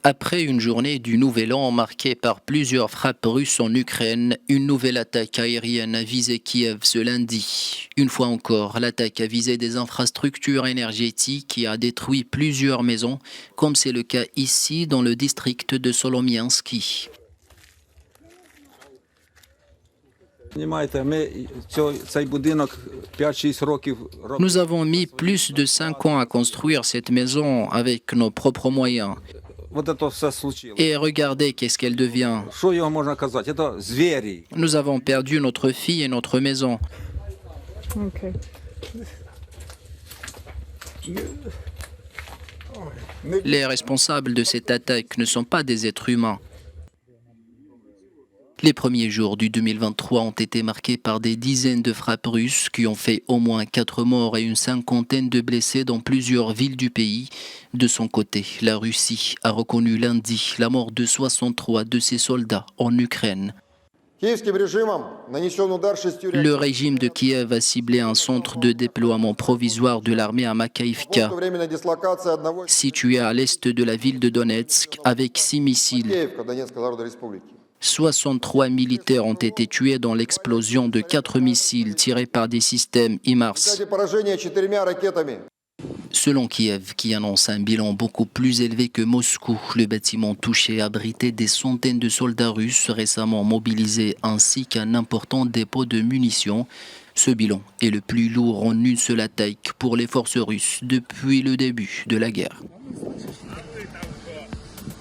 Après une journée du Nouvel An marquée par plusieurs frappes russes en Ukraine, une nouvelle attaque aérienne a visé Kiev ce lundi. Une fois encore, l'attaque a visé des infrastructures énergétiques et a détruit plusieurs maisons, comme c'est le cas ici dans le district de Solomiansky. Nous avons mis plus de 5 ans à construire cette maison avec nos propres moyens. Et regardez qu'est-ce qu'elle devient. Nous avons perdu notre fille et notre maison. Les responsables de cette attaque ne sont pas des êtres humains. Les premiers jours du 2023 ont été marqués par des dizaines de frappes russes qui ont fait au moins 4 morts et une cinquantaine de blessés dans plusieurs villes du pays. De son côté, la Russie a reconnu lundi la mort de 63 de ses soldats en Ukraine. Le régime de Kiev a ciblé un centre de déploiement provisoire de l'armée à Makhaïvka, situé à l'est de la ville de Donetsk, avec 6 missiles. 63 militaires ont été tués dans l'explosion de 4 missiles tirés par des systèmes HIMARS. Selon Kiev, qui annonce un bilan beaucoup plus élevé que Moscou, le bâtiment touché abritait des centaines de soldats russes récemment mobilisés ainsi qu'un important dépôt de munitions. Ce bilan est le plus lourd en une seule attaque pour les forces russes depuis le début de la guerre.